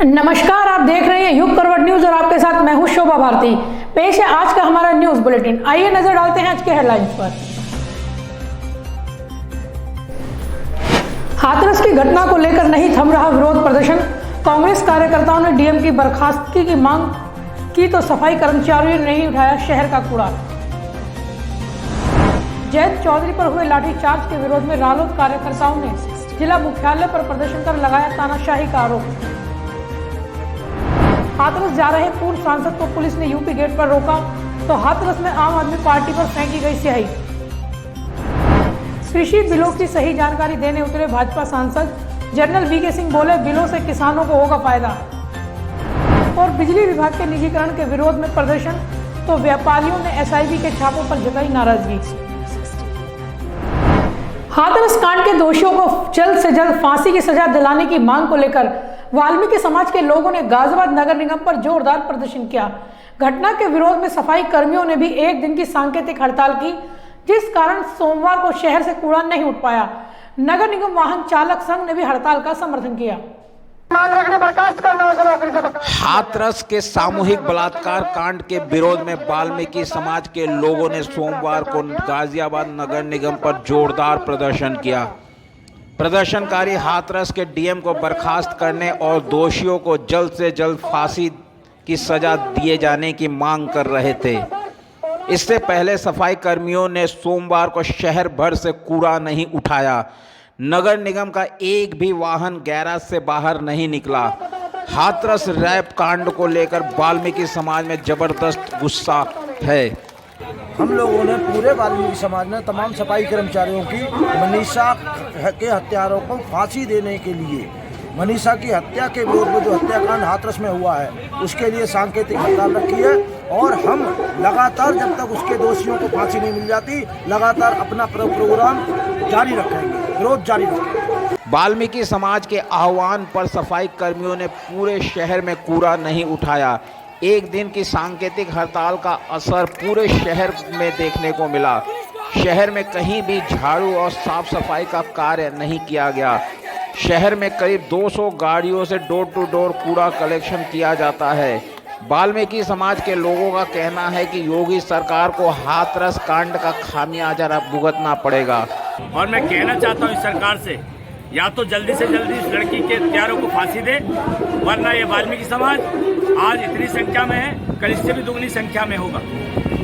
नमस्कार, आप देख रहे हैं युग करवट न्यूज और आपके साथ मैं हूं शोभा भारती। पेश है आज का हमारा न्यूज बुलेटिन। आइए नजर डालते हैं आज के हेडलाइंस पर। हाथरस की घटना को लेकर नहीं थम रहा विरोध प्रदर्शन। कांग्रेस कार्यकर्ताओं ने डीएम की बर्खास्तगी की मांग की तो सफाई कर्मचारियों ने नहीं उठाया शहर का कूड़ा। जयंत चौधरी पर हुए लाठीचार्ज के विरोध में रालोद कार्यकर्ताओं ने जिला मुख्यालय पर प्रदर्शन कर लगाया तानाशाही का आरोप। हाथरस जा रहे पूर्व सांसद को पुलिस ने यूपी गेट पर रोका तो हाथरस में आम आदमी पार्टी पर फेंकी गई स्याही। कृषि बिलों की सही जानकारी देने उतरे भाजपा सांसद जनरल वीके सिंह बोले, बिलों से किसानों को होगा फायदा। और बिजली विभाग के निजीकरण के विरोध में प्रदर्शन तो व्यापारियों ने एसआईबी के छापों पर जताई नाराजगी। हाथरस कांड के दोषियों को जल्द से जल्द फांसी की सजा दिलाने की मांग को लेकर वाल्मीकि समाज के लोगों ने गाजियाबाद नगर निगम पर जोरदार प्रदर्शन किया। घटना के विरोध में सफाई कर्मियों ने भी एक दिन की सांकेतिक हड़ताल की, जिस कारण सोमवार को शहर से कूड़ा नहीं उठ पाया। नगर निगम वाहन चालक संघ ने भी हड़ताल का समर्थन किया। हाथरस के सामूहिक बलात्कार कांड के विरोध में वाल्मीकि समाज के लोगों ने सोमवार को गाजियाबाद नगर निगम पर जोरदार प्रदर्शन किया। प्रदर्शनकारी हाथरस के डीएम को बर्खास्त करने और दोषियों को जल्द से जल्द फांसी की सजा दिए जाने की मांग कर रहे थे। इससे पहले सफाई कर्मियों ने सोमवार को शहर भर से कूड़ा नहीं उठाया। नगर निगम का एक भी वाहन गैराज से बाहर नहीं निकला। हाथरस रैप कांड को लेकर वाल्मीकि समाज में जबरदस्त गुस्सा है। हम लोगों ने पूरे वाल्मीकि समाज ने तमाम सफाई कर्मचारियों की मनीषा के हत्यारों को फांसी देने के लिए, मनीषा की हत्या के विरोध में जो हत्याकांड हाथरस में हुआ है उसके लिए सांकेतिक हड़ताल रखी है। और हम लगातार जब तक उसके दोषियों को फांसी नहीं मिल जाती लगातार अपना प्रोग्राम जारी रखेंगे, विरोध जारी रखेंगे। वाल्मीकि समाज के आह्वान पर सफाई कर्मियों ने पूरे शहर में कूड़ा नहीं उठाया। एक दिन की सांकेतिक हड़ताल का असर पूरे शहर में देखने को मिला। शहर में कहीं भी झाड़ू और साफ सफाई का कार्य नहीं किया गया। शहर में करीब 200 गाड़ियों से डोर टू डोर कूड़ा कलेक्शन किया जाता है। वाल्मीकि समाज के लोगों का कहना है कि योगी सरकार को हाथरस कांड का खामियाजा भुगतना पड़ेगा। और मैं कहना चाहता हूँ इस सरकार से, या तो जल्दी से जल्दी इस लड़की के हत्यारों को फांसी दे, वरना ये वाल्मीकि समाज आज इतनी संख्या में है, कल इससे भी दुगनी संख्या में होगा।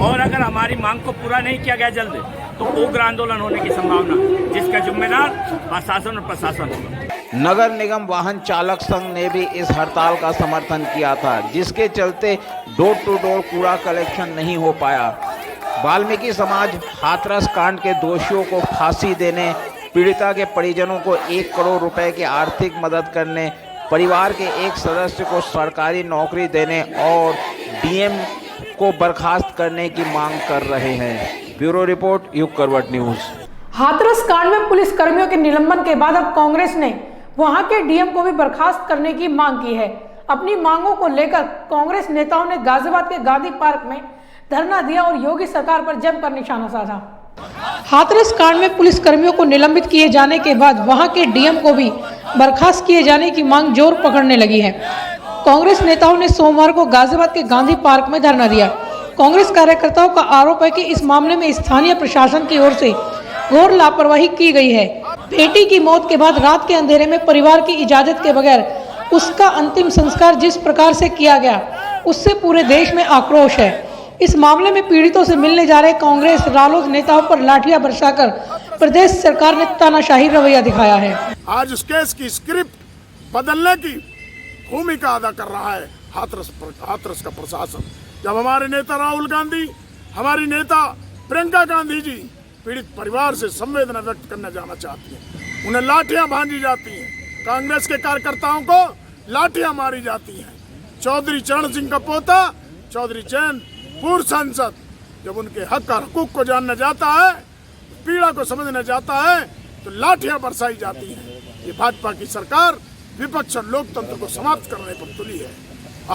और अगर हमारी मांग को पूरा नहीं किया गया जल्द तो उग्र आंदोलन होने की संभावना, जिसका जिम्मेदार प्रशासन और प्रशासन होगा। नगर निगम वाहन चालक संघ ने भी इस हड़ताल का समर्थन किया था, जिसके चलते डोर टू डोर कूड़ा कलेक्शन नहीं हो पाया। वाल्मीकि समाज हाथरस कांड के दोषियों को फांसी देने, पीड़िता के परिजनों को 1 करोड़ रुपए की आर्थिक मदद करने, परिवार के एक सदस्य को सरकारी नौकरी देने और डीएम को बर्खास्त करने की मांग कर रहे हैं। ब्यूरो रिपोर्ट, युग करवट न्यूज। हाथरस कांड में पुलिस कर्मियों के निलंबन के बाद अब कांग्रेस ने वहां के डीएम को भी बर्खास्त करने की मांग की है। अपनी मांगों को लेकर कांग्रेस नेताओं ने गाजियाबाद के गांधी पार्क में धरना दिया और योगी सरकार पर जमकर निशाना साधा। हाथरस कांड में पुलिस कर्मियों को निलंबित किए जाने के बाद वहां के डीएम को भी बर्खास्त किए जाने की मांग जोर पकड़ने लगी है। कांग्रेस नेताओं ने सोमवार को गाजियाबाद के गांधी पार्क में धरना दिया। कांग्रेस कार्यकर्ताओं का आरोप है कि इस मामले में स्थानीय प्रशासन की ओर से घोर लापरवाही की गई है। बेटी की मौत के बाद रात के अंधेरे में परिवार की इजाजत के बगैर उसका अंतिम संस्कार जिस प्रकार से किया गया, उससे पूरे देश में आक्रोश है। इस मामले में पीड़ितों से मिलने जा रहे कांग्रेस रालोद नेताओं पर लाठियां बरसाकर प्रदेश सरकार ने तानाशाही रवैया दिखाया है। आज उस केस की स्क्रिप्ट बदलने की भूमिका अदा कर रहा है हाथरस का प्रशासन। जब हमारे नेता राहुल गांधी, हमारी नेता प्रियंका गांधी जी पीड़ित परिवार से संवेदना व्यक्त करने जाना चाहती हैं, उन्हें लाठियां भांजी जाती हैं, कांग्रेस के कार्यकर्ताओं को लाठियां मारी जाती हैं। चौधरी चरण सिंह का पोता चौधरी जैन पूर्व सांसद जब उनके हक और हकूक को जानने जाता है, पीड़ा को समझने जाता है, तो लाठियां बरसाई जाती हैं। ये भाजपा की सरकार विपक्ष और लोकतंत्र को समाप्त करने पर तुली है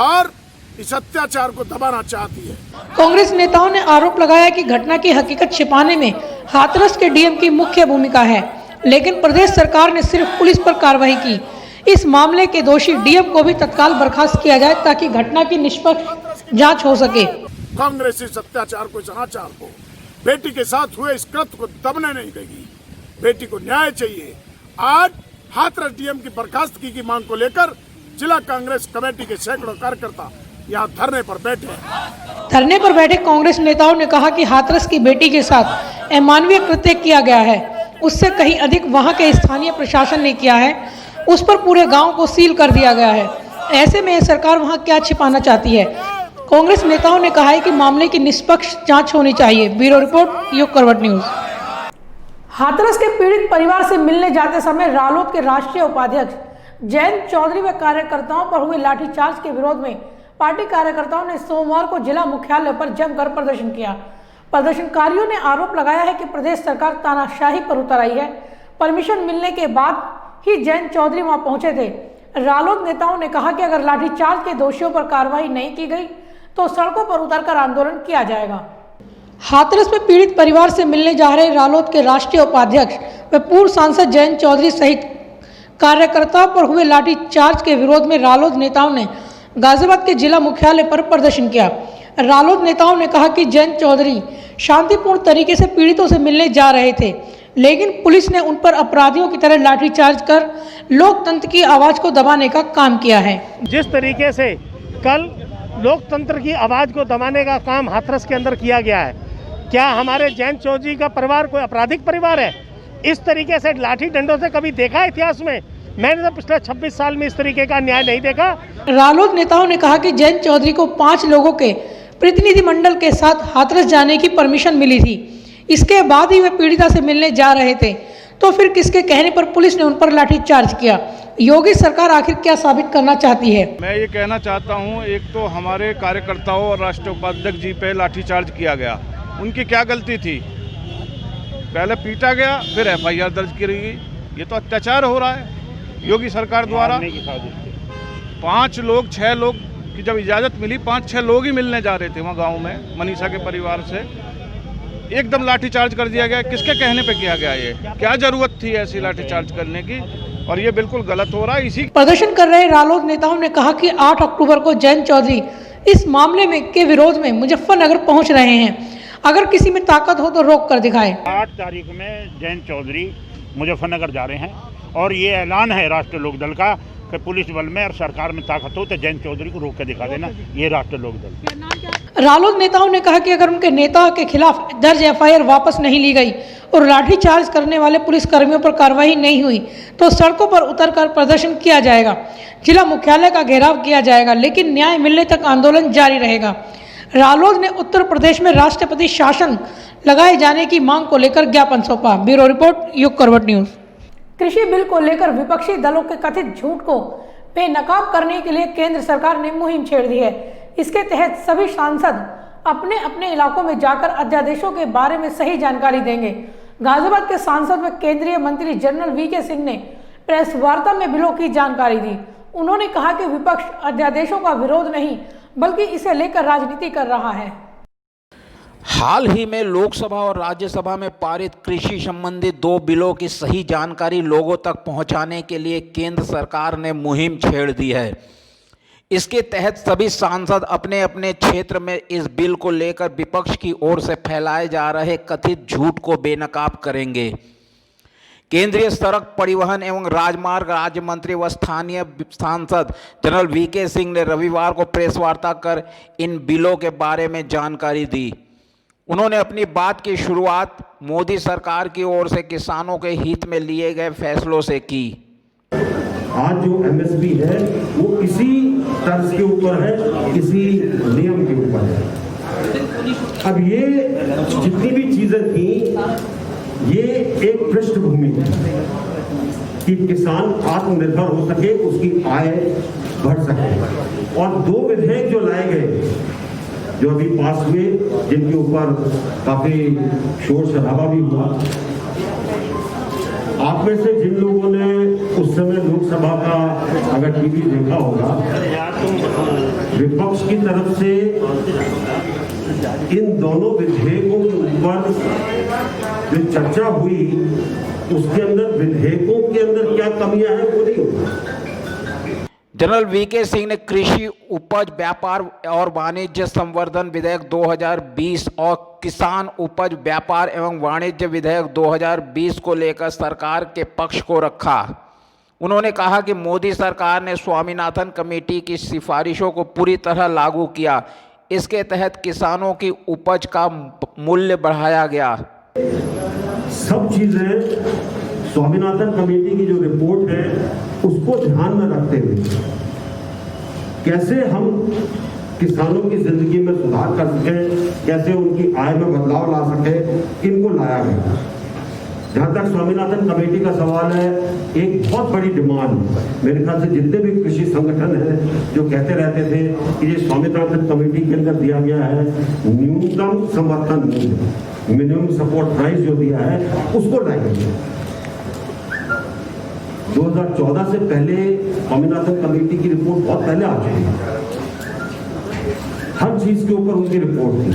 और इस अत्याचार को दबाना चाहती है। कांग्रेस नेताओं ने आरोप लगाया कि घटना की हकीकत छिपाने में हाथरस के डीएम की मुख्य भूमिका है, लेकिन प्रदेश सरकार ने सिर्फ पुलिस पर कार्रवाई की। इस मामले के दोषी डीएम को भी तत्काल बर्खास्त किया जाए ताकि घटना की निष्पक्ष जांच हो सके। कांग्रेस इस अत्याचार को, इस अनाचार को, बेटी के साथ हुए इस कृत्य को दबने नहीं देगी। बेटी को न्याय चाहिए। आज हाथरस डीएम की बर्खास्तगी की मांग को लेकर जिला कांग्रेस कमेटी के सैकड़ों कार्यकर्ता यहाँ धरने पर बैठे हैं। धरने पर बैठे कांग्रेस नेताओं ने कहा कि हाथरस की बेटी के साथ अमानवीय कृत्य किया गया है, उससे कहीं अधिक वहां के स्थानीय प्रशासन ने किया है। उस पर पूरे गांव को सील कर दिया गया है। ऐसे में सरकार वहां क्या छिपाना चाहती है? कांग्रेस नेताओं ने कहा है कि मामले की निष्पक्ष जांच होनी चाहिए। ब्यूरो रिपोर्ट, युग करवट न्यूज। हाथरस के पीड़ित परिवार से मिलने जाते समय रालोद के राष्ट्रीय उपाध्यक्ष जयंत चौधरी व कार्यकर्ताओं पर हुए लाठीचार्ज के विरोध में पार्टी कार्यकर्ताओं ने सोमवार को जिला मुख्यालय पर जमकर प्रदर्शन किया। प्रदर्शनकारियों ने आरोप लगाया है कि प्रदेश सरकार तानाशाही पर उतर आई है। परमिशन मिलने के बाद ही जयंत चौधरी वहां पहुंचे थे। रालोद नेताओं ने कहा कि अगर लाठीचार्ज के दोषियों पर कार्रवाई नहीं की गई तो सड़कों पर उतरकर आंदोलन किया जाएगा। हाथरस में पीड़ित परिवार से मिलने जा रहे रालोद के राष्ट्रीय उपाध्यक्ष व पूर्व सांसद जयंत चौधरी सहित कार्यकर्ताओं पर हुए लाठीचार्ज के विरोध में रालोद नेताओं ने गाजियाबाद के जिला मुख्यालय पर प्रदर्शन किया। रालोद नेताओं ने कहा कि जयंत चौधरी शांतिपूर्ण तरीके से पीड़ितों से मिलने जा रहे थे, लेकिन पुलिस ने उन पर अपराधियों की तरह लाठीचार्ज कर लोकतंत्र की आवाज को दबाने का काम किया है। जिस तरीके से कल लोकतंत्र की आवाज को दबाने का काम हाथरस के अंदर किया गया है, क्या हमारे जयंत चौधरी का परिवार कोई आपराधिक परिवार है? इस तरीके से लाठी डंडों से कभी देखा इतिहास में? मैंने तो पिछले 26 साल में इस तरीके का न्याय नहीं देखा। रालोद नेताओं ने कहा कि जयंत चौधरी को 5 लोगों के प्रतिनिधिमंडल के साथ हाथरस जाने की परमिशन मिली थी। इसके बाद ही वे पीड़िता से मिलने जा रहे थे, तो फिर किसके कहने पर पुलिस ने उन पर लाठीचार्ज किया? योगी सरकार आखिर क्या साबित करना चाहती है? मैं ये कहना चाहता हूँ, एक तो हमारे कार्यकर्ताओं और राष्ट्रीय उपाध्यक्ष जी पे लाठीचार्ज किया गया, उनकी क्या गलती थी? पहले पीटा गया, फिर एफआईआर दर्ज की गई। ये तो अत्याचार हो रहा है योगी सरकार द्वारा। 5 लोग 6 लोग की जब इजाज़त मिली, 5-6 लोग ही मिलने जा रहे थे वहाँ गाँव में मनीषा के परिवार से, एकदम लाठीचार्ज कर दिया गया। किसके कहने पे किया गया? ये क्या जरूरत थी ऐसी लाठीचार्ज करने की? और ये बिल्कुल गलत हो रहा है। इसी प्रदर्शन कर रहे रालोद नेताओं ने कहा कि 8 अक्टूबर को जयंत चौधरी इस मामले में के विरोध में मुजफ्फरनगर पहुंच रहे हैं। अगर किसी में ताकत हो तो रोक कर दिखाएं। 8 तारीख में जयंत चौधरी मुजफ्फरनगर जा रहे हैं और ये ऐलान है राष्ट्रीय लोकदल का कि पुलिस बल में और सरकार में ताकत हो तो जयंत चौधरी को रोक के दिखा देना। ये राष्ट्रीय लोकदल। रालोद नेताओं ने कहा कि अगर उनके नेता के खिलाफ दर्ज एफआईआर वापस नहीं ली गई और लाठीचार्ज करने वाले पुलिस कर्मियों पर कार्रवाई नहीं हुई तो सड़कों पर उतरकर प्रदर्शन किया जाएगा, जिला मुख्यालय का घेराव किया जाएगा, लेकिन न्याय मिलने तक आंदोलन जारी रहेगा। रालोद ने उत्तर प्रदेश में राष्ट्रपति शासन लगाए जाने की मांग को लेकर ज्ञापन सौंपा। ब्यूरो रिपोर्ट, युग करवट न्यूज। कृषि बिल को लेकर विपक्षी दलों के कथित झूठ को बेनकाब करने के लिए केंद्र सरकार ने मुहिम छेड़ दी है। इसके तहत सभी सांसद अपने अपने इलाकों में जाकर अध्यादेशों के बारे में सही जानकारी देंगे। गाजियाबाद के सांसद व केंद्रीय मंत्री जनरल वीके सिंह ने प्रेस वार्ता में बिलों की जानकारी दी। उन्होंने कहा कि विपक्ष अध्यादेशों का विरोध नहीं बल्कि इसे लेकर राजनीति कर रहा है। हाल ही में लोकसभा और राज्यसभा में पारित कृषि संबंधित 2 बिलों की सही जानकारी लोगों तक पहुंचाने के लिए केंद्र सरकार ने मुहिम छेड़ दी है। इसके तहत सभी सांसद अपने अपने क्षेत्र में इस बिल को लेकर विपक्ष की ओर से फैलाए जा रहे कथित झूठ को बेनकाब करेंगे। केंद्रीय सड़क परिवहन एवं राजमार्ग राज्य मंत्री व स्थानीय सांसद जनरल वीके सिंह ने रविवार को प्रेस वार्ता कर इन बिलों के बारे में जानकारी दी। उन्होंने अपनी बात की शुरुआत मोदी सरकार की ओर से किसानों के हित में लिए गए फैसलों से की। आज जो एमएसपी है वो किसी तर्ज के ऊपर है, किसी नियम के ऊपर है। अब ये जितनी भी चीजें थी ये एक पृष्ठभूमि कि किसान आत्मनिर्भर हो सके, उसकी आय बढ़ सके। और 2 विधेयक जो लाए गए जो अभी पास हुए, जिनके ऊपर काफी शोर शराबा भी हुआ, आप में से जिन लोगों ने उस समय लोकसभा का अगर टीवी देखा होगा, विपक्ष की तरफ से इन दोनों विधेयकों के ऊपर जो चर्चा हुई उसके अंदर विधेयकों के अंदर क्या कमियां हैं वो नहीं हुई। जनरल वीके सिंह ने कृषि उपज व्यापार और वाणिज्य संवर्धन विधेयक 2020 और किसान उपज व्यापार एवं वाणिज्य विधेयक 2020 को लेकर सरकार के पक्ष को रखा। उन्होंने कहा कि मोदी सरकार ने स्वामीनाथन कमेटी की सिफारिशों को पूरी तरह लागू किया। इसके तहत किसानों की उपज का मूल्य बढ़ाया गया। सब चीजें स्वामीनाथन कमेटी की जो रिपोर्ट है उसको ध्यान में रखते हुए कैसे हम किसानों की जिंदगी में सुधार कर सके, कैसे उनकी आय में बदलाव ला सके, इनको लाया गया। जहां तक स्वामीनाथन कमेटी का सवाल है, एक बहुत बड़ी डिमांड मेरे ख्याल से जितने भी कृषि संगठन हैं जो कहते रहते थे कि ये स्वामीनाथन कमेटी के अंदर दिया गया है न्यूनतम समर्थन मूल्य, मिनिमम सपोर्ट प्राइस जो दिया है उसको लाएंगे। 2014 से पहले स्वामीनाथन कमेटी की रिपोर्ट बहुत पहले आ चुकी है, हर चीज के ऊपर उनकी रिपोर्ट थी,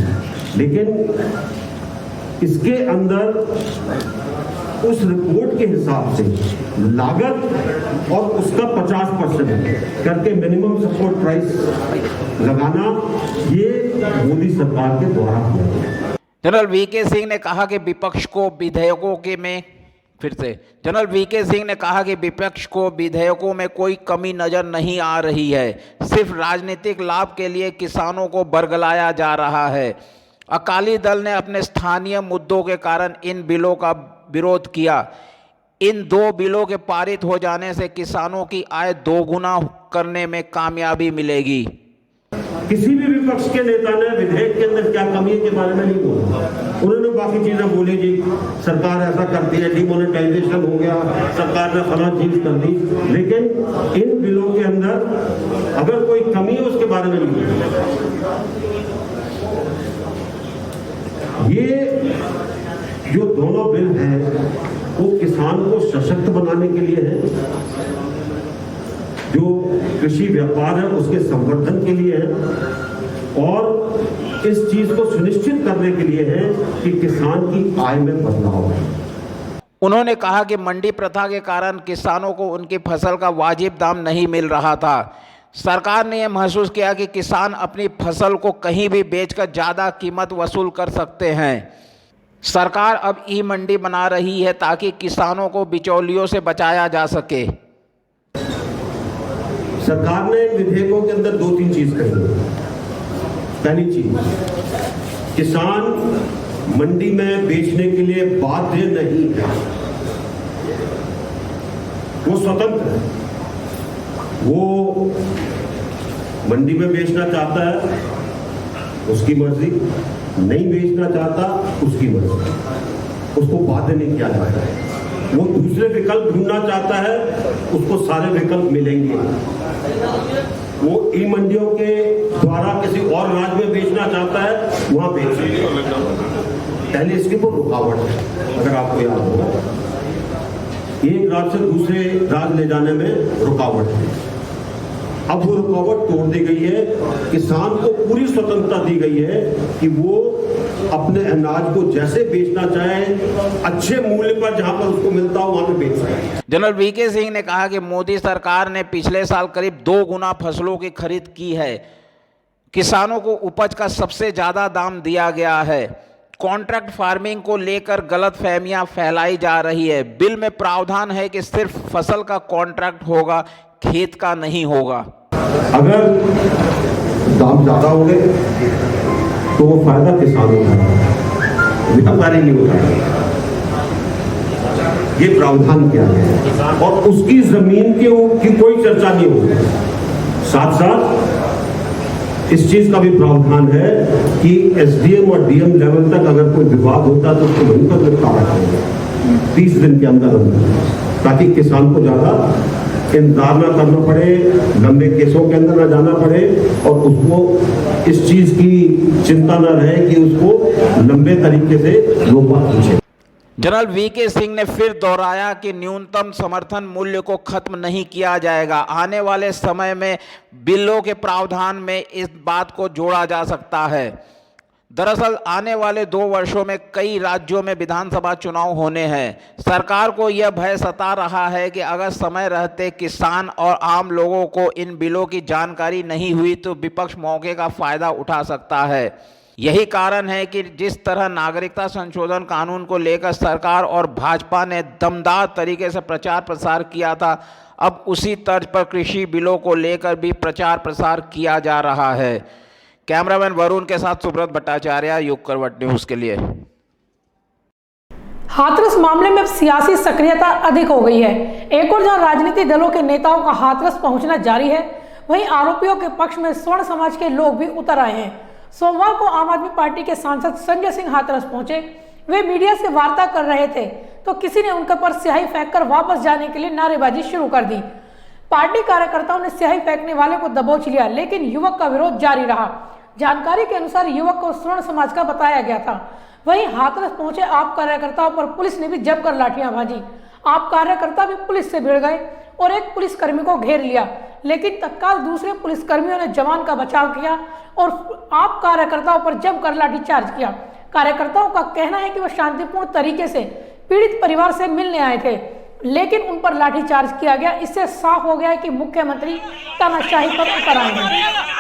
लेकिन इसके अंदर उस रिपोर्ट के हिसाब से लागत और उसका 50% करके मिनिमम सपोर्ट प्राइस लगाना ये मोदी सरकार के द्वारा किया गया। जनरल वीके सिंह ने कहा कि विपक्ष को विधेयकों के में जनरल वीके सिंह ने कहा कि विपक्ष को विधेयकों में कोई कमी नजर नहीं आ रही है, सिर्फ राजनीतिक लाभ के लिए किसानों को बरगलाया जा रहा है। अकाली दल ने अपने स्थानीय मुद्दों के कारण इन बिलों का विरोध किया। इन 2 बिलों के पारित हो जाने से किसानों की आय दोगुना करने में कामयाबी मिलेगी। किसी भी विपक्ष के नेता ने विधेयक के अंदर क्या कमी है के बारे में नहीं बोला। उन्होंने बाकी चीजें बोली, जी सरकार ऐसा करती है, डिमोनेटाइजेशन हो गया, सरकार ने फला चीज कर दी, लेकिन इन बिलों के अंदर अगर कोई कमी है उसके बारे में नहीं बोला। ये जो दोनों बिल हैं वो किसान को सशक्त बनाने के लिए है, जो कृषि व्यापार है उसके संवर्धन के लिए है और इस चीज को सुनिश्चित करने के लिए है कि किसान की आय में बदलाव हो। उन्होंने कहा कि मंडी प्रथा के कारण किसानों को उनकी फसल का वाजिब दाम नहीं मिल रहा था। सरकार ने यह महसूस किया कि किसान अपनी फसल को कहीं भी बेचकर ज़्यादा कीमत वसूल कर सकते हैं। सरकार अब ई मंडी बना रही है ताकि किसानों को बिचौलियों से बचाया जा सके। सरकार ने विधेयकों के अंदर 2-3 चीज कही। पहली चीज, किसान मंडी में बेचने के लिए बाध्य नहीं है, वो स्वतंत्र है। वो मंडी में बेचना चाहता है उसकी मर्जी, नहीं बेचना चाहता उसकी मर्जी, उसको बाध्य नहीं किया जाता है। वो दूसरे विकल्प ढूंढना चाहता है उसको सारे विकल्प मिलेंगे। वो ई मंडियों के द्वारा किसी और राज्य में बेचना चाहता है वहां बेच सकता है। पहले इसके वो रुकावट है, अगर आपको याद हो, एक राज्य से दूसरे राज्य ले जाने में रुकावट है। अब वो रुकावट तोड़ दी गई है, किसान को पूरी स्वतंत्रता दी गई है कि वो अपने अनाज को जैसे बेचना चाहे, अच्छे मूल्य पर जहां पर उसको मिलता हो वहां पे बेच सके। जनरल वीके सिंह ने कहा कि मोदी सरकार ने पिछले साल करीब 2 गुना फसलों की खरीद की है। किसानों को उपज का सबसे ज्यादा दाम दिया गया है। कॉन्ट्रैक्ट फार्मिंग को लेकर गलतफहमियां फैलाई जा रही है। बिल में प्रावधान है कि सिर्फ फसल का कॉन्ट्रैक्ट होगा, खेत का नहीं होगा। अगर दाम ज्यादा हो गए तो वो फायदा किसानों का, व्यापारी नहीं उठाएगा। ये प्रावधान किया है और उसकी जमीन की कोई चर्चा नहीं होगी। साथ साथ इस चीज का भी प्रावधान है कि एसडीएम और डीएम लेवल तक अगर कोई विवाद होता तो उसको वहीं पर निपटारा करेंगे 30 दिन के अंदर अंदर, ताकि किसान को ज्यादा इंतजार न करना पड़े, लंबे केसों के अंदर न जाना पड़े और उसको इस चीज की चिंता न रहे कि उसको लंबे तरीके से लोग बात पूछे। जनरल वीके सिंह ने फिर दोहराया कि न्यूनतम समर्थन मूल्य को खत्म नहीं किया जाएगा। आने वाले समय में बिलों के प्रावधान में इस बात को जोड़ा जा सकता है। दरअसल आने वाले 2 वर्षों में कई राज्यों में विधानसभा चुनाव होने हैं। सरकार को यह भय सता रहा है कि अगर समय रहते किसान और आम लोगों को इन बिलों की जानकारी नहीं हुई तो विपक्ष मौके का फायदा उठा सकता है। यही कारण है कि जिस तरह नागरिकता संशोधन कानून को लेकर सरकार और भाजपा ने दमदार तरीके से प्रचार प्रसार किया था, अब उसी तर्ज पर कृषि बिलों को लेकर भी प्रचार प्रसार किया जा रहा है। कैमरामैन वरुण के साथ सुब्रत भट्टाचार्य, युग करवट न्यूज के लिए। हाथरस मामले में अब सियासी सक्रियता अधिक हो गई है। एक और जहां राजनीतिक दलों के नेताओं का हाथरस पहुंचना जारी है, वहीं आरोपियों के पक्ष में स्वर्ण समाज के लोग भी उतर आए हैं। सोमवार को आम आदमी पार्टी के सांसद संजय सिंह हाथरस पहुंचे। वे मीडिया से वार्ता कर रहे थे तो किसी ने उनके पर स्याही फेंककर वापस जाने के लिए नारेबाजी शुरू कर दी। पार्टी कार्यकर्ताओं ने स्याही फेंकने वाले को दबोच लिया, लेकिन युवक का विरोध जारी रहा। जानकारी के अनुसार युवक को स्वर्ण समाज का बताया गया था। वहीं हाथरस पहुंचे आप कार्यकर्ताओं पर पुलिस ने भी जमकर लाठियां भाजी। आप कार्यकर्ता भी पुलिस से भिड़ गए और एक पुलिसकर्मी को घेर लिया, लेकिन तत्काल दूसरे पुलिसकर्मियों ने जवान का बचाव किया और आप कार्यकर्ताओं पर जमकर लाठीचार्ज किया। कार्यकर्ताओं का कहना है कि वह शांतिपूर्ण तरीके से पीड़ित परिवार से मिलने आए थे, लेकिन उन पर लाठीचार्ज किया गया। इससे साफ हो गया है कि मुख्यमंत्री तानाशाही पर उतर आए हैं।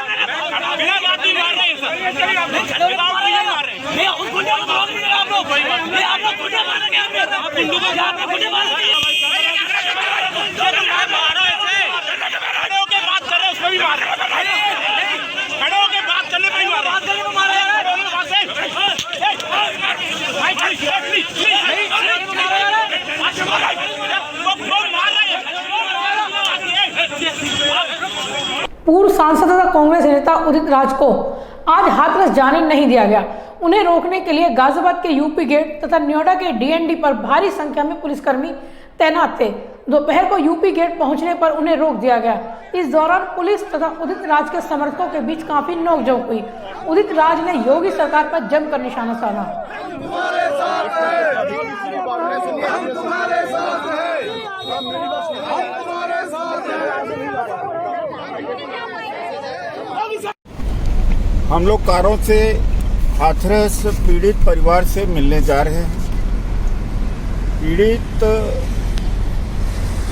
पूर्व सांसद तथा कांग्रेस नेता उदित राज को आज हाथरस जाने नहीं दिया गया। उन्हें रोकने के लिए गाजियाबाद के यूपी गेट तथा नोएडा के डीएनडी पर भारी संख्या में पुलिसकर्मी तैनात थे। दोपहर को यूपी गेट पहुंचने पर उन्हें रोक दिया गया। इस दौरान पुलिस तथा उदित राज के समर्थकों के बीच काफी नोकझोंक हुई। उदित राज ने योगी सरकार पर जमकर निशाना साधा। हम लोग कारों से हाथरस पीड़ित परिवार से मिलने जा रहे हैं। पीड़ित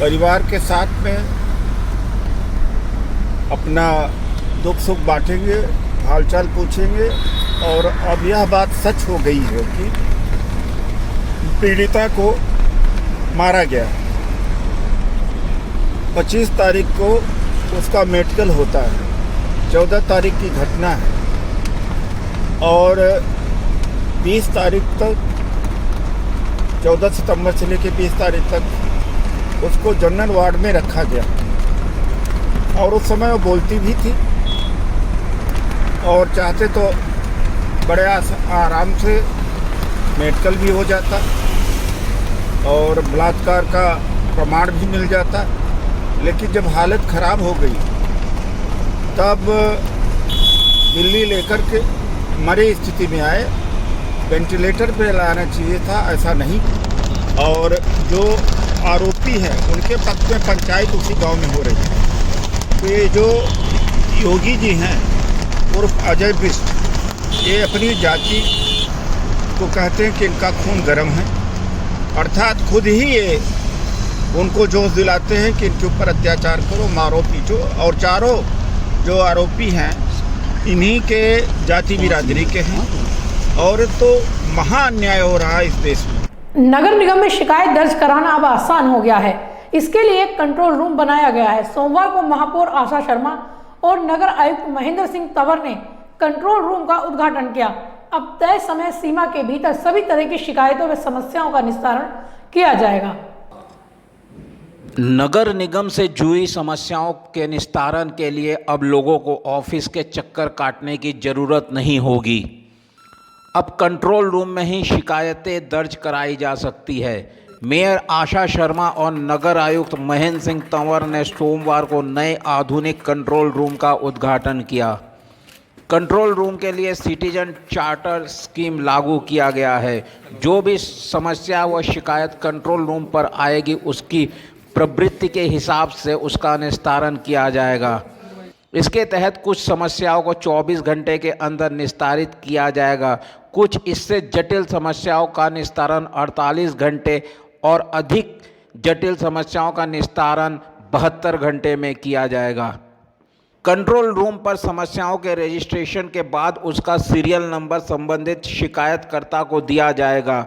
परिवार के साथ में अपना दुख सुख बांटेंगे, हालचाल पूछेंगे। और अब यह बात सच हो गई है कि पीड़िता को मारा गया। 25 तारीख को उसका मेडिकल होता है, 14 तारीख की घटना है और 20 तारीख तक, 14 सितंबर से लेकर 20 तारीख तक उसको जनरल वार्ड में रखा गया। और उस समय वो बोलती भी थी और चाहते तो बड़े आराम से मेडिकल भी हो जाता और बलात्कार का प्रमाण भी मिल जाता। लेकिन जब हालत ख़राब हो गई तब दिल्ली लेकर के मरे स्थिति में आए। वेंटिलेटर पे लाना चाहिए था, ऐसा नहीं। और जो आरोपी हैं उनके पक्ष में पंचायत उसी गांव में हो रही है। तो ये जो योगी जी हैं उर्फ अजय बिष्ट, ये अपनी जाति को कहते हैं कि इनका खून गर्म है, अर्थात खुद ही ये उनको जोश दिलाते हैं कि इनके ऊपर अत्याचार करो, मारो पीटो। और चारों जो आरोपी हैं इन्हीं के जाति बिरादरी के हैं और तो महा अन्याय हो रहा है इस देश में। नगर निगम में शिकायत दर्ज कराना अब आसान हो गया है। इसके लिए एक कंट्रोल रूम बनाया गया है। सोमवार को महापौर आशा शर्मा और नगर आयुक्त महेंद्र सिंह तंवर ने कंट्रोल रूम का उद्घाटन किया। अब तय समय सीमा के भीतर सभी तरह की शिकायतों व समस्याओं का निस्तारण किया जाएगा। नगर निगम से जुड़ी समस्याओं के निस्तारण के लिए अब लोगों को ऑफिस के चक्कर काटने की ज़रूरत नहीं होगी। अब कंट्रोल रूम में ही शिकायतें दर्ज कराई जा सकती है। मेयर आशा शर्मा और नगर आयुक्त महेंद्र सिंह तंवर ने सोमवार को नए आधुनिक कंट्रोल रूम का उद्घाटन किया। कंट्रोल रूम के लिए सिटीजन चार्टर स्कीम लागू किया गया है। जो भी समस्या व शिकायत कंट्रोल रूम पर आएगी उसकी प्रवृत्ति के हिसाब से उसका निस्तारण किया जाएगा। इसके तहत कुछ समस्याओं को 24 घंटे के अंदर निस्तारित किया जाएगा। कुछ इससे जटिल समस्याओं का निस्तारण 48 घंटे और अधिक जटिल समस्याओं का निस्तारण 72 घंटे में किया जाएगा। कंट्रोल रूम पर समस्याओं के रजिस्ट्रेशन के बाद उसका सीरियल नंबर संबंधित शिकायतकर्ता को दिया जाएगा।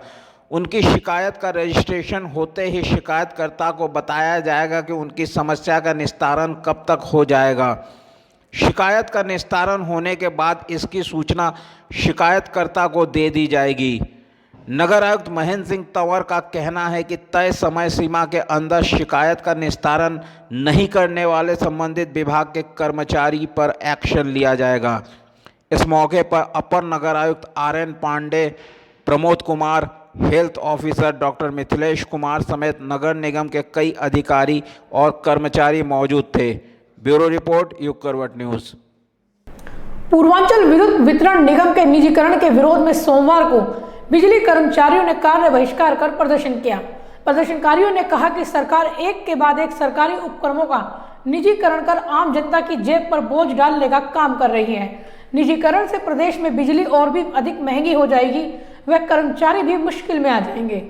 उनकी शिकायत का रजिस्ट्रेशन होते ही शिकायतकर्ता को बताया जाएगा कि उनकी समस्या का निस्तारण कब तक हो जाएगा। शिकायत का निस्तारण होने के बाद इसकी सूचना शिकायतकर्ता को दे दी जाएगी। नगर आयुक्त महेंद्र सिंह तंवर का कहना है कि तय समय सीमा के अंदर शिकायत का निस्तारण नहीं करने वाले संबंधित विभाग के कर्मचारी पर एक्शन लिया जाएगा। इस मौके पर अपर नगर आयुक्त RN Pandey, Pramod Kumar, health officer doctor Mithilesh Kumar समेत नगर निगम के कई अधिकारी और कर्मचारी मौजूद थे। ब्यूरो रिपोर्ट, युग करवट न्यूज़। पूर्वांचल विद्युत वितरण निगम के निजीकरण के विरोध में सोमवार को बिजली कर्मचारियों ने कार्य बहिष्कार कर प्रदर्शन किया। प्रदर्शनकारियों ने कहा कि सरकार एक के बाद एक सरकारी उपक्रमों का निजीकरण कर आम जनता की जेब पर बोझ डालने का काम कर रही है। निजीकरण से प्रदेश में बिजली और भी अधिक महंगी हो जाएगी, वह कर्मचारी भी मुश्किल में आ जाएंगे।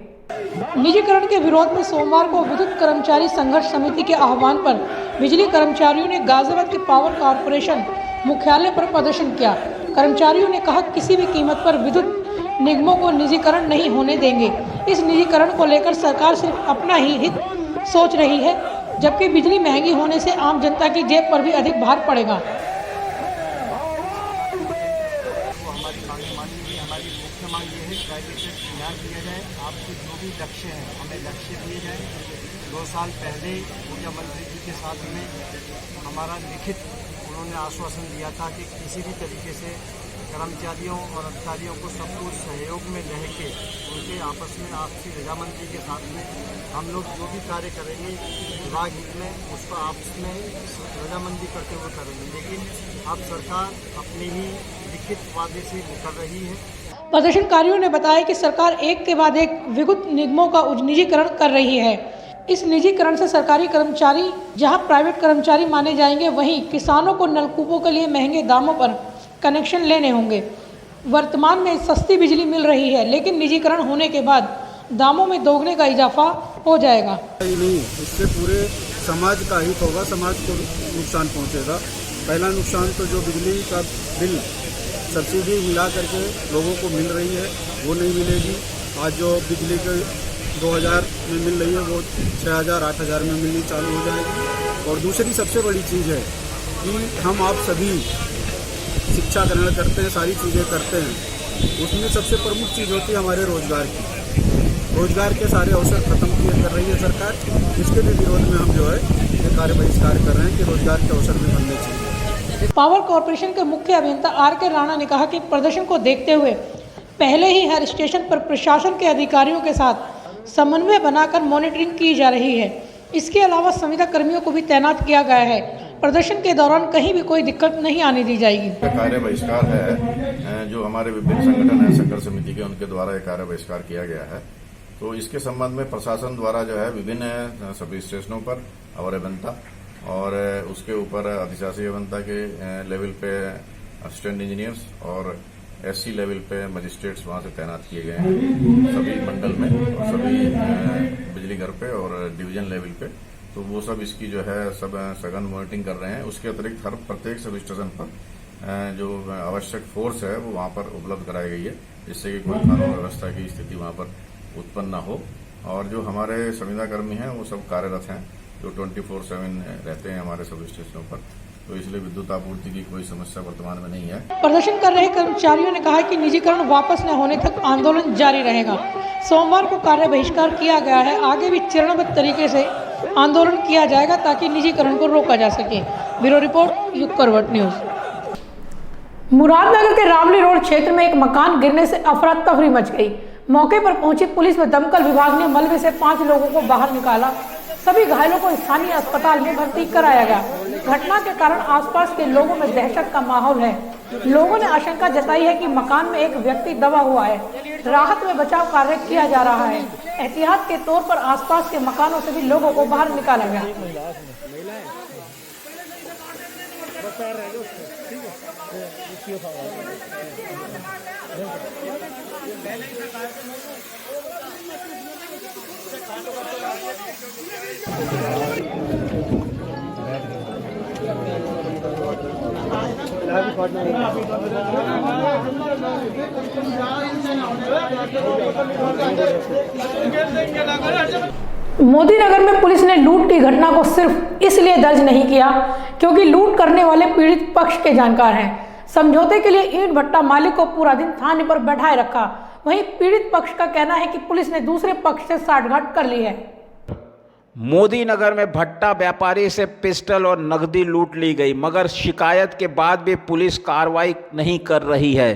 निजीकरण के विरोध में सोमवार को विद्युत कर्मचारी संघर्ष समिति के आह्वान पर बिजली कर्मचारियों ने गाजियाबाद के पावर कॉर्पोरेशन मुख्यालय पर प्रदर्शन किया। कर्मचारियों ने कहा किसी भी कीमत पर विद्युत निगमों को निजीकरण नहीं होने देंगे। इस निजीकरण को लेकर सरकार सिर्फ अपना ही हित सोच रही है, जबकि बिजली महंगी होने से आम जनता की जेब पर भी अधिक भार पड़ेगा। हमारी मुख्य मांग ये है, प्राइवेट से ध्यान दिया जाए, आपके जो भी लक्ष्य हैं हमें लक्ष्य दिए जाए। 2 साल पहले ऊर्जा मंत्री जी के साथ में हमारा लिखित उन्होंने आश्वासन दिया था कि किसी भी तरीके से कर्मचारियों और अधिकारियों को सबको सहयोग में रह के उनके आपस में आपसी रजामंदी के साथ में हम लोग जो भी कार्य करेंगे विभाग हित में उसको आपस में रजामंदी करते हुए करेंगे। लेकिन अब सरकार अपने ही लिखित वादे से मुकर रही है। प्रदर्शनकारियों ने बताया कि सरकार एक के बाद एक विद्युत निगमों का निजीकरण कर रही है। इस निजीकरण से सरकारी कर्मचारी जहां प्राइवेट कर्मचारी माने जाएंगे, वहीं किसानों को नलकूपों के लिए महंगे दामों पर कनेक्शन लेने होंगे। वर्तमान में सस्ती बिजली मिल रही है, लेकिन निजीकरण होने के बाद दामों में दोगुने का इजाफा हो जाएगा। नहीं, इससे पूरे समाज का हित होगा, समाज को नुकसान पहुंचेगा। पहला नुकसान तो जो बिजली का बिल सब्सिडी मिला करके लोगों को मिल रही है वो नहीं मिलेगी। आज जो बिजली के 2000 में मिल रही है वो 6000 8000 में मिलनी चालू हो जाएगी। और दूसरी सबसे बड़ी चीज़ है कि हम आप सभी शिक्षा ग्रहण करते हैं, सारी चीज़ें करते हैं, उसमें सबसे प्रमुख चीज़ होती है हमारे रोजगार की। रोजगार के सारे अवसर खत्म किए कर रही है सरकार। इसके भी विरोध में हम जो है ये कार्य बहिष्कार कर रहे हैं कि रोजगार के अवसर भी बनने चाहिए। पावर कॉर्पोरेशन के मुख्य अभियंता RK राणा ने कहा कि प्रदर्शन को देखते हुए पहले ही हर स्टेशन पर प्रशासन के अधिकारियों के साथ समन्वय बनाकर मॉनिटरिंग की जा रही है। इसके अलावा संविदा कर्मियों को भी तैनात किया गया है। प्रदर्शन के दौरान कहीं भी कोई दिक्कत नहीं आने दी जाएगी। कार्य बहिष्कार है जो हमारे विभिन्न संगठन है संघर्ष समिति के, उनके द्वारा एक कार्य बहिष्कार किया गया है। तो इसके संबंध में प्रशासन द्वारा जो है विभिन्न सभी स्टेशनों पर अवर अभियंता और उसके ऊपर अधिशासी अभियंता के लेवल पे असिस्टेंट इंजीनियर्स और SC लेवल पे मजिस्ट्रेट्स वहाँ से तैनात किए गए हैं सभी मंडल में और सभी बिजली घर पे और डिवीजन लेवल पे। तो वो सब इसकी जो है सब सघन मॉनिटरिंग कर रहे हैं। उसके अतिरिक्त हर प्रत्येक सब स्टेशन पर जो आवश्यक फोर्स है वो वहाँ पर उपलब्ध कराई गई है, जिससे कि कोई कानून व्यवस्था की स्थिति वहाँ पर उत्पन्न न हो। और जो हमारे संविदा कर्मी हैं वो सब कार्यरत हैं, जो 24/7 रहते हैं हमारे सब स्टेशनों पर। तो इसलिए विद्युत आपूर्ति की कोई समस्या वर्तमान में नहीं है। प्रदर्शन कर रहे कर्मचारियों ने कहा कि निजीकरण वापस न होने तक आंदोलन जारी रहेगा। सोमवार को कार्य बहिष्कार किया गया है, आगे भी चरणबद्ध तरीके से आंदोलन किया जाएगा ताकि निजीकरण को रोका जा सके। ब्यूरो रिपोर्ट, युग करवट न्यूज। मुरादनगर के रावली रोड क्षेत्र में एक मकान गिरने से अफरा तफरी मच गई। मौके पर पहुंची पुलिस व दमकल विभाग ने मलबे से 5 लोगों को बाहर निकाला। सभी घायलों को स्थानीय अस्पताल में भर्ती कराया गया। घटना के कारण आसपास के लोगों में दहशत का माहौल है। लोगों ने आशंका जताई है कि मकान में एक व्यक्ति दबा हुआ है। राहत में बचाव कार्य किया जा रहा है। एहतियात के तौर पर आसपास के मकानों से भी लोगों को बाहर निकाला गया। पैर रहेगा उसको, ठीक है। मोदी नगर में पुलिस ने लूट की घटना को सिर्फ इसलिए दर्ज नहीं किया क्योंकि लूट करने वाले पीड़ित पक्ष के जानकार हैं। समझौते के लिए ईंट भट्टा मालिक को पूरा दिन थाने पर बैठाए रखा। वहीं पीड़ित पक्ष का कहना है कि पुलिस ने दूसरे पक्ष से साठगांठ कर ली है। मोदी नगर में भट्टा व्यापारी से पिस्टल और नकदी लूट ली गई, मगर शिकायत के बाद भी पुलिस कार्रवाई नहीं कर रही है।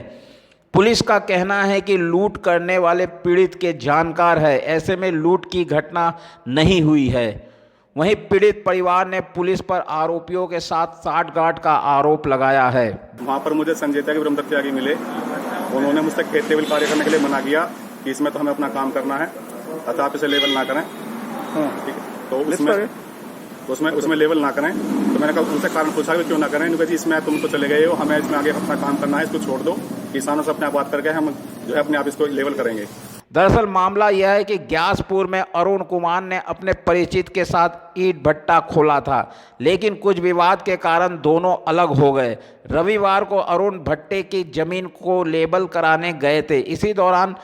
पुलिस का कहना है कि लूट करने वाले पीड़ित के जानकार है, ऐसे में लूट की घटना नहीं हुई है। वहीं पीड़ित परिवार ने पुलिस पर आरोपियों के साथ साठगांठ का आरोप लगाया है। वहाँ पर मुझे संजय त्यागी ब्रह्मदत्त त्यागी मिले, उन्होंने मुझसे खेत लेवल कार्य करने के लिए मना किया कि इसमें तो हमें अपना काम करना है, अतः आप इसे लेवल ना करें। ठीक है, तो उसमें लेवल ना करें। तो मैंने कहा उनसे कारण पूछा कि क्यों ना करें। उन्होंने कहा जी इसमें तुम तो चले गए हो, हमें इसमें आगे अपना काम करना है, इसको छोड़ दो, किसानों से अपने आप बात करके हम जो है अपने आप इसको लेवल करेंगे। दरअसल मामला यह है कि ग्यासपुर में अरुण कुमार ने अपने परिचित के साथ ईंट भट्टा खोला था, लेकिन कुछ विवाद के कारण दोनों अलग हो गए। रविवार को अरुण भट्टे की जमीन को लेबल कराने गए थे। इसी दौरान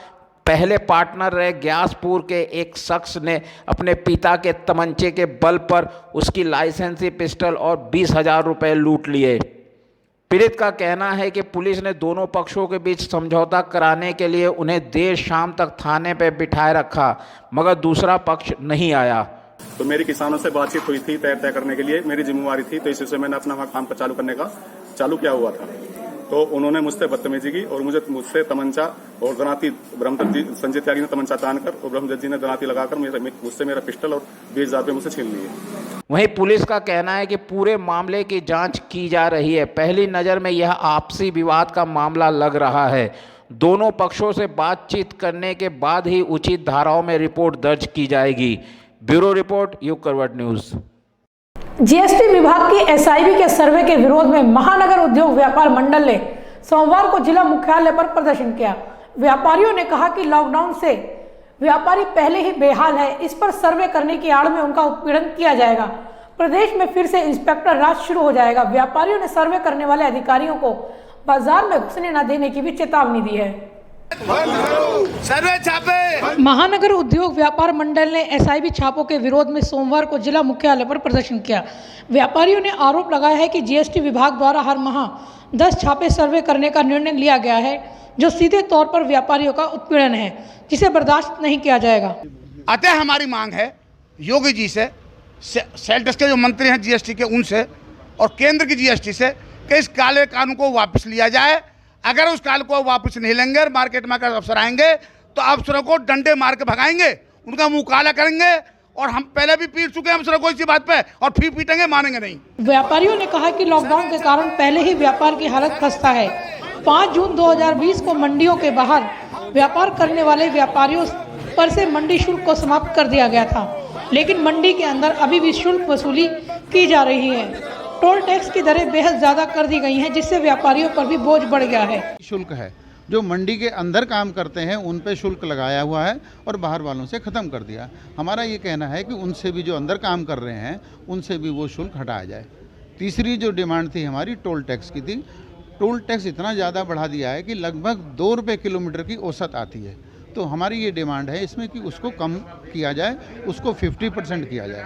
पहले पार्टनर रहे ग्यासपुर के एक शख्स ने अपने पिता के तमंचे के बल पर उसकी लाइसेंसी पिस्टल और 20,000 रुपये लूट लिए। पीड़ित का कहना है कि पुलिस ने दोनों पक्षों के बीच समझौता कराने के लिए उन्हें देर शाम तक थाने पर बिठाए रखा, मगर दूसरा पक्ष नहीं आया। तो मेरी किसानों से बातचीत हुई थी तय करने के लिए, मेरी जिम्मेवारी थी, तो इस विषय मैंने अपना काम पर चालू करने का चालू किया हुआ था। तो उन्होंने मुझसे बदतमीजी की और मुझसे तमंचा और ग्रांती ब्रह्मदत्त जी, संजय त्यागी ने तमंचा तानकर और ब्रह्मदत्त जी ने ग्रांती लगाकर मुझसे मेरा पिस्टल और 20,000 रुपये मुझसे छीन लिए। वहीं पुलिस का कहना है कि पूरे मामले की जांच की जा रही है। पहली नज़र में यह आपसी विवाद का मामला लग रहा है। दोनों पक्षों से बातचीत करने के बाद ही उचित धाराओं में रिपोर्ट दर्ज की जाएगी। ब्यूरो रिपोर्ट, युग करवट न्यूज़। जीएसटी विभाग की एसआईबी के सर्वे के विरोध में महानगर उद्योग व्यापार मंडल ने सोमवार को जिला मुख्यालय पर प्रदर्शन किया। व्यापारियों ने कहा कि लॉकडाउन से व्यापारी पहले ही बेहाल है, इस पर सर्वे करने की आड़ में उनका उत्पीड़न किया जाएगा। प्रदेश में फिर से इंस्पेक्टर राज शुरू हो जाएगा। व्यापारियों ने सर्वे करने वाले अधिकारियों को बाजार में घुसने न देने की भी चेतावनी दी है। सर्वे छापे। महानगर उद्योग व्यापार मंडल ने एसआईबी छापों के विरोध में सोमवार को जिला मुख्यालय पर प्रदर्शन किया। व्यापारियों ने आरोप लगाया है कि जीएसटी विभाग द्वारा हर माह 10 छापे सर्वे करने का निर्णय लिया गया है, जो सीधे तौर पर व्यापारियों का उत्पीड़न है, जिसे बर्दाश्त नहीं किया जाएगा। अतः हमारी मांग है योगी जी से, सेल्टस के जो मंत्री हैं जीएसटी के, उनसे और केंद्र की जीएसटी से कि इस काले कानून को वापस लिया जाए। अगर उस काल को वापस नहीं लेंगे और मार्केट में अगर अफसर आएंगे तो अफसरों को डंडे मार के भगाएंगे, उनका मुंह काला करेंगे। और हम पहले भी पीट चुके हैं अफसरों को इसी बात पे, और फिर पीटेंगे, मानेंगे नहीं। व्यापारियों ने कहा कि लॉकडाउन के कारण पहले ही व्यापार की हालत खस्ता है। 5 जून 2020 को मंडियों के बाहर व्यापार करने वाले व्यापारियों पर से मंडी शुल्क को समाप्त कर दिया गया था, लेकिन मंडी के अंदर अभी भी शुल्क वसूली की जा रही है। टोल टैक्स की दरें बेहद ज़्यादा कर दी गई हैं, जिससे व्यापारियों पर भी बोझ बढ़ गया है। शुल्क है जो मंडी के अंदर काम करते हैं उन पे शुल्क लगाया हुआ है और बाहर वालों से ख़त्म कर दिया। हमारा ये कहना है कि उनसे भी जो अंदर काम कर रहे हैं उनसे भी वो शुल्क हटाया जाए। तीसरी जो डिमांड थी हमारी टोल टैक्स की थी। टोल टैक्स इतना ज़्यादा बढ़ा दिया है कि लगभग 2 रुपये किलोमीटर की औसत आती है। तो हमारी ये डिमांड है इसमें कि उसको कम किया जाए, उसको 50% किया जाए।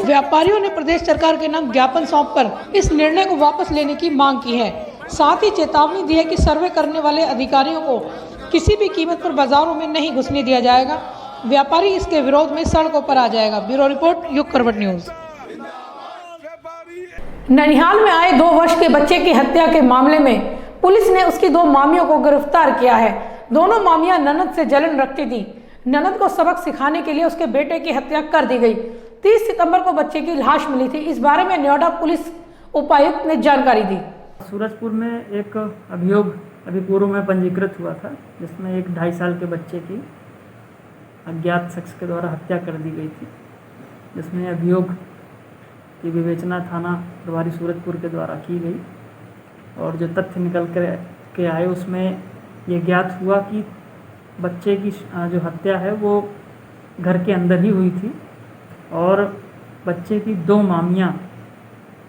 व्यापारियों ने प्रदेश सरकार के नाम ज्ञापन सौंपकर इस निर्णय को वापस लेने की मांग की है। साथ ही चेतावनी दी है कि सर्वे करने वाले अधिकारियों को किसी भी कीमत पर बाजारों में नहीं घुसने दिया जाएगा। व्यापारी इसके विरोध में सड़कों पर आ जाएगा। ब्यूरो रिपोर्ट, युग करवट न्यूज़। ननिहाल में आए 2 वर्ष के बच्चे की हत्या के मामले में पुलिस ने उसकी 2 मामियों को गिरफ्तार किया है। दोनों मामियां ननद से जलन रखती थी। ननद को सबक सिखाने के लिए उसके बेटे की हत्या कर दी गई। 30 सितंबर को बच्चे की लाश मिली थी। इस बारे में नोएडा पुलिस उपायुक्त ने जानकारी दी। सूरजपुर में एक अभियोग अभी पूर्व में पंजीकृत हुआ था, जिसमें एक 2.5 साल के बच्चे की अज्ञात शख्स के द्वारा हत्या कर दी गई थी, जिसमें अभियोग की विवेचना थाना प्रभारी सूरजपुर के द्वारा की गई और जो तथ्य निकल के आए उसमें ये ज्ञात हुआ कि बच्चे की जो हत्या है वो घर के अंदर ही हुई थी और बच्चे की 2 मामियाँ,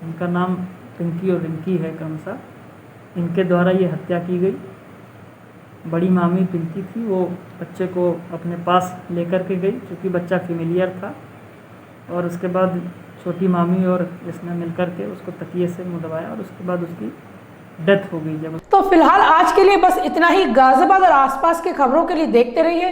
इनका नाम पिंकी और रिंकी है क्रमशः, इनके द्वारा ये हत्या की गई। बड़ी मामी पिंकी थी, वो बच्चे को अपने पास लेकर के गई क्योंकि बच्चा फेमिलियर था और उसके बाद छोटी मामी और इसने मिलकर के उसको तकिए से मुँह दबाया और उसके बाद उसकी डेथ हो गई। जब तो फिलहाल आज के लिए बस इतना ही। गाजियाबाद और आसपास की खबरों के लिए देखते रहिए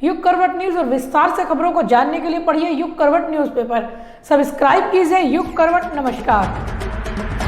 युग करवट न्यूज़ और विस्तार से खबरों को जानने के लिए पढ़िए युग करवट न्यूज़पेपर। सब्सक्राइब कीजिए युग करवट। नमस्कार।